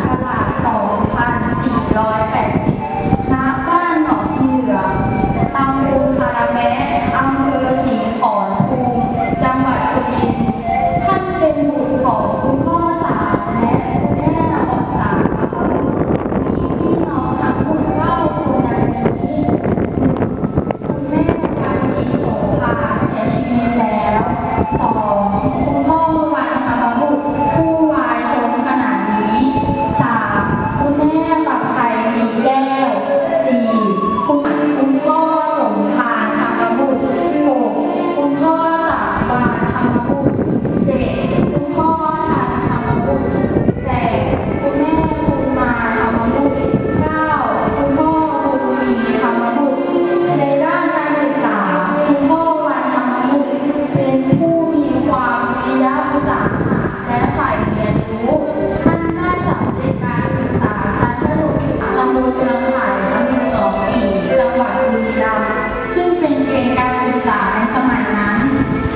กราช2480 ณ บ้านหนองอีเหลืองตำบลคาราแมะอำเภอสิงห์ขอนภูมิจังหวัดสุรินทร์ท่านเป็นบุตรของคุณพ่อสามและคุณแม่ละอองสามมีพี่น้องทั้งหมด9 คนดังนี้ 1. คุณแม่พันธีโสภาเสียชีวิตแล้ว 2. คุณพ่อวันธรรมบุตรผู้วายชนขนาดนี้ 3. คุณแม่ปักไผ่มีแก้ว 4. คุณพ่อสมภารธรรมบุตร 6. คุณพ่อสามบานธรรมบุตร 7. คุณพ่อทันธรรมบุตร 8. คุณแม่บุญมาธรรมบุตร 9. คุณพ่อบุญมีธรรมบุตร ในด้านการศึกษาคุณพ่อวันธรรมบุตรเป็นผู้มีความวิริยะอุตสาหะและใฝ่เรียนรู้ท่านได้สำเร็จการศึกษาชั้นประถมศึกษาตำบลเมืองไผ่อำเภอหนองกี่จังหวัดบุรีรัมย์ซึ่งเป็นเกณฑ์การศึกษาในสมัยนั้น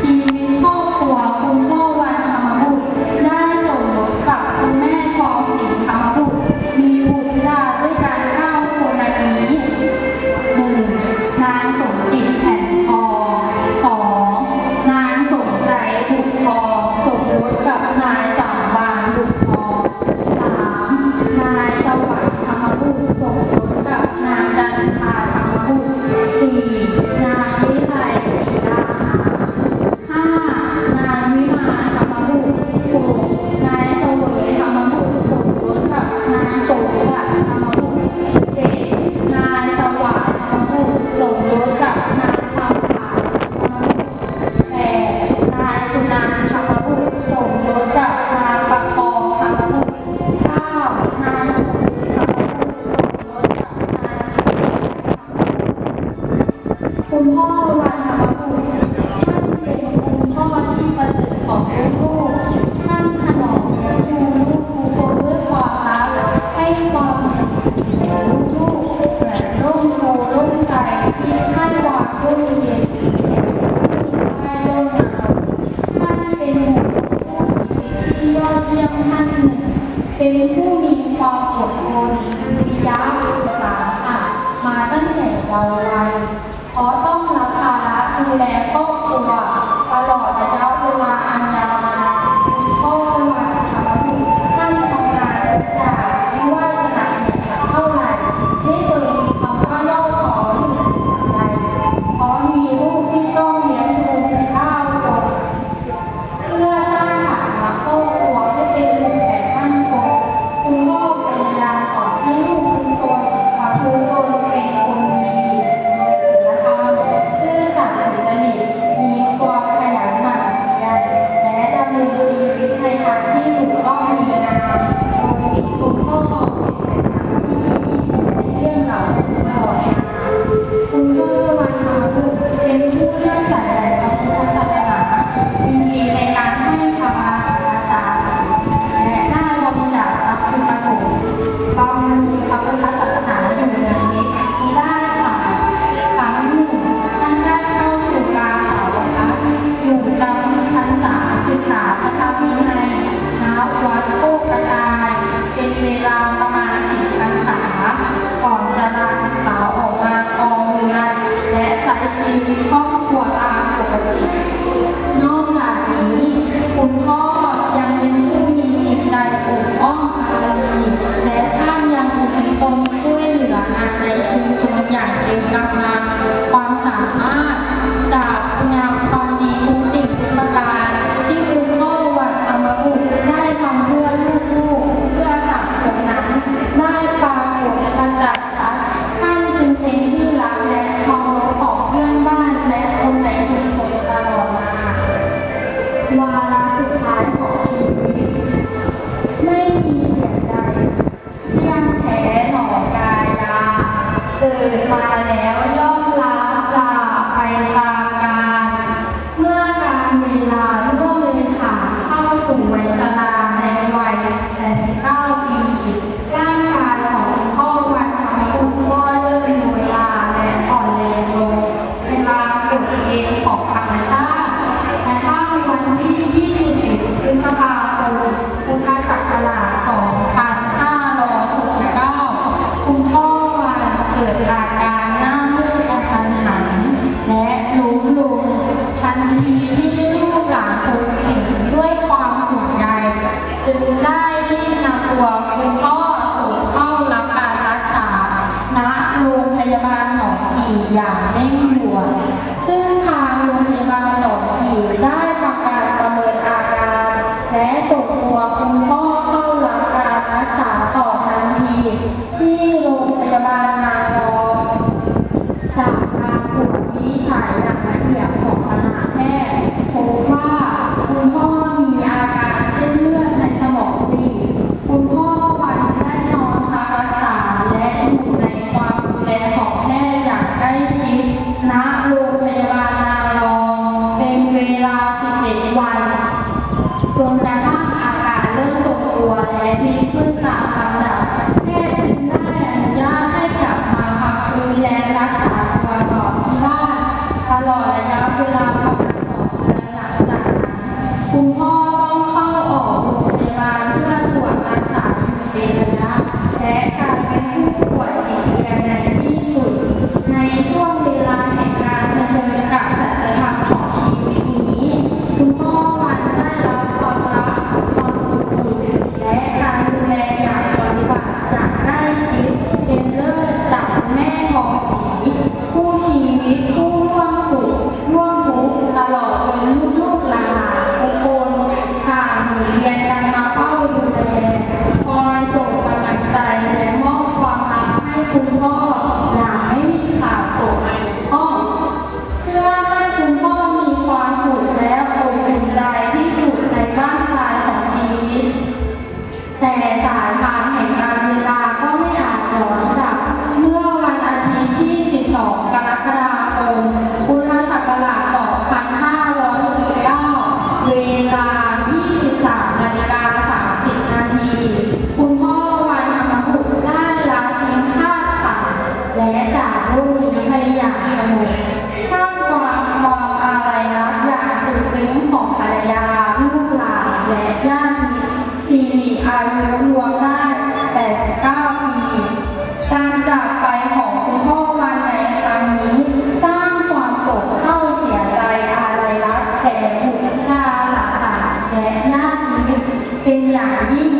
ชีวิตครอบครัวคุณพ่อวันธรรมบุตรได้สมรสกับคุณแม่ทองศรีธรรมบุตรมีบุตรธิดาด้วยกัน9 คนดังนี้ 1. นางสมจิตแผ่นทอง 2. นางสมใจบุตรทองสมรสกับนายสังวานบุตรทอง 3. นายสวัยธรรมบุตรสมรสกับนางจันทาธรรมบุตร 4. นางวิไลศรีดาหา 5. นางวิมานธรรมบุตร 6. นายเสวยธรรมบุตรสมรสกับนางโสภัทรธรรมบุตร 7. นายสวายธรรมบุตรสมรสกับนางคำผายธรรมบุตร 8. นายสุนันท์ธรรมบุตรสมรสกับนางประคองธรรมบุตร 9. นายสุริธรรมบุตรสมรสกับนายศรีธรรมบุตร คุณพ่อวันธรรมบุตรท่านเป็นคุณพ่อที่ประเสริฐของลูกๆท่านถนอมเลี้ยงดูลูกทุกคนด้วยความรักให้ความลูกๆเหมือนร่มโพร่มไทรที่ให้ความร่มเย็นแก่ผู้ที่ให้ร่มหนาวท่านเป็นบุตรผู้ชีวิตที่ยอดเยี่ยมท่านหนึ่งเป็นผู้มีความอดทนวิริยะอุตสาหะมาตั้งแต่เยาว์วัยเพราะต้องรับภาระดูแลครอบครัวตลอดระยะเวลาอันยาวนานคุณพ่อวันธรรมบุตรท่านทำงานทุกอย่างไม่ว่าจะหนักเหนื่อยเท่าไหร่ไม่เคยมีคำว่าย่อท้ออยู่สิ่งใดเพราะมีลูกที่ต้องเลี้ยงดูถึง9 คนเพื่อสร้างฐานะครอบครัวให้เป็นหนึ่งแต่มั่นคงคุณพ่อพยายามสอนให้ลูกทุกคนมาคือตนเป็นคนดีศีลธรรมซื่อสัตย์สุจริตมีความขยันหมั่นเพียรและดำเนินชีวิตในทางที่ถูกต้องดีงามโดยมีคุณพ่อเป็นแบบอย่างที่ดีที่สุดในเรื่องเหล่านี้ตลอดมาคุณพ่อวันธรรมบุตรเป็นผู้เลื่อมใสในพระพุทธศาสนายินดีในการให้ธรรมะจารย์และหน้าบริจาครับคุณประสงค์บำรุงพระพุทธศาสนาอยู่เนืองนิดมีได้ค่ะครั้งหนึ่งท่านได้เข้าสู่กาสาวพัสอยู่จำพรรษาศึกษาพระธรรมวินัยณวัดโคกกระจายเป็นเวลาประมาณ4 พรรษาก่อนจะลาศิกขาออกมากองเรือนและใช้ชีวิตครอบครัวตามปกติ นอกจากนี้คุณพ่อยังเป็นผู้มีจิตใจอบอ้อมอารีและท่านยังอุทิศตนช่วยเหลืองานในชุมชนอย่างเต็มกำลังความสามารถจากคุณงามความดีทุกสิ่งทุกประการที่คุณพ่อวันธรรมบุตรได้ทำเพื่อลูกๆเพื่อสังคมนั้นได้ปรากฏประจักษ์ชัดท่านจึงเป็นที่รักและเคารพของเพื่อนบ้านและคนในชุมชนตลอดมาวาระสุดท้ายของชีวิต ตัวคุณพ่อส่งเข้ารับการรักษาณโรงพยาบาลหนองกี่อย่างเร่งด่วนซึ่งทางโรงพยาบาลหนองกี่ได้ทำการประเมินอาการและส่งตัวคุณพ่อเข้ารับการรักษาต่อทันทีที่โรงพยาบาลนางรองจากการตรวจวินิจฉัยอย่างละเอียดของคณะแพทย์พบว่าคุณพ่อมีอาการเส้นเลือดในสมองตีบคุณพ่อวันได้นอนพักรักษาและอยู่ในความดูแลของแพทย์อย่างใกล้ชิดณโรงพยาบาลนางรองเป็นเวลา 11 วันจนกระทั่งอาการเริ่มทรงตัวและดีขึ้นตามลำดับแพทย์จึงได้อนุญาตให้กลับมาพักฟื้นและรักษาตัวต่อที่บ้านตลอดระยะเวลาประมาณ2 เดือนหลังจากนั้นคุณพ่อต้องเข้าออกโรงพยาบาลเพื่อตรวจรักษาอยู่เป็นระยะและกลายเป็นผู้ป่วยติดเตียงในที่สุดในช่วงเวลาแห่งการเผชิญกับสัจธรรมของชีวิตนี้คุณพ่อวันได้รับความรักความอบอุ่นและการดูแลอย่างปฏิบัติจากใกล้ชิดเป็นเลิศจากแม่ของศรีผู้ชีวิตผู้ร่วมสุขร่วมทุกข์ตลอดจนลูกๆหลานๆทุกคนต่างหมุนเวียนกันมาเฝ้าดูแลคอยส่งกำลังใจและมอบความรักให้คุณพ่ออย่างไม่มีขาดตกบกเพื่อให้คุณพ่อมีความสุขและอบอุ่นใจที่สุดในบ้านปลายของชีวิตแต่สายทานแห่งการเวลาก็ไม่อาจย้อนกลับเมื่อวันอาทิตย์ที่ 12 กรกฎาคม พุทธศักราช 2569 เวลา 23:30 นาทีคุณพ่อวันธรรมบุตรได้ละทิ้งธาตุขันธ์และจากโลกนี้ไปอย่างสงบท่ามกลางความอาลัยรักอย่างสุดซึ้งของภรรยาลูกหลานและญาติมิตรสิริอายุรวมได้ 89 ปีการจากไปของคุณพ่อวันในครั้งนี้สร้างความโศกเศร้าเสียใจอาลัยรักแก่บุตรธิดาหลานและญาติมิตรเป็นอย่างยิ่ง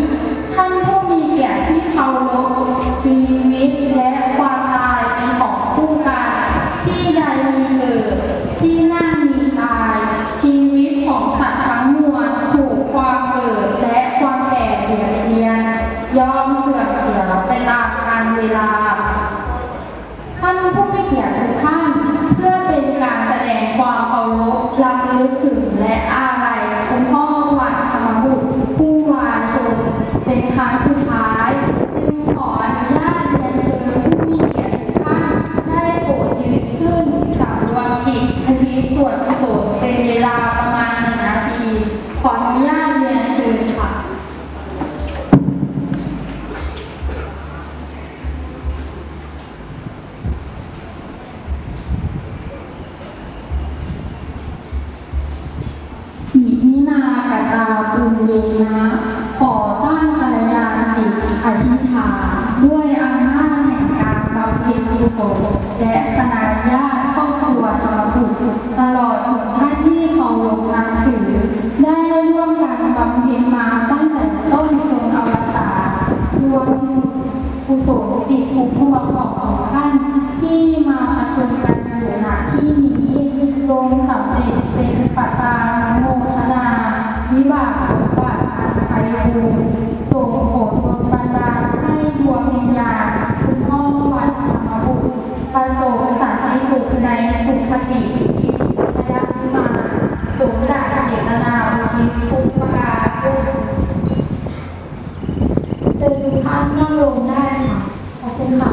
ท่านผู้มีเกียรติที่เคารพชีวิตและความตายเป็นของคู่กันที่ใดมีเกิดที่นั่นมีตายชีวิตของสัตว์ทั้งมวลถูกความเกิดและความแก่เบียดเบียนยอมเสื่อมเสียไปตามกาลเวลาท่านผู้มีเกียรติทุกท่านเพื่อเป็นการแสดงความเคารพรำลึกถึงและอาลัยคุณพ่อวันธรรมบุตรผู้วาชนเป็นครั้งสุดท้ายจึงขออนุญาตเรียนเชิญผู้มีเกียรติทุกท่านได้โปรดยืนขึ้นกับดวงจิตอุทิศส่วนกุศลเป็นเวลาประมาณ1 นาทีขออนุญาตเรียนเชิญค่ะอิมินากตาปุญเยนะขอตั้งกัลยาณจิตอธิษฐานด้วยอำนาจแห่งการบำเพ็ญกุศลและคณะญาติครอบครัวธรรมบุตรตลอดถึงท่านที่เคารพนับถือได้ร่วมกันบำเพ็ญมาตั้งแต่ต้นจนอวสานรวมกุศลติดภูมิพวงของท่านที่มาประชุมกันอยู่ณที่นี้ลงสำเร็จเป็นปัตตาโมทนาวิบากสมบัติอันไพบูลย์ส่งผลเบิกบันดาลให้ดวงวิญญาณคุณพ่อวันธรรมบุตรประสบสันติสุขในสุขติทิพยวิมานสมดังเจตนาอุทิศทุกประการเชิญทุกท่านนั่งลงได้ค่ะขอบคุณค่ะ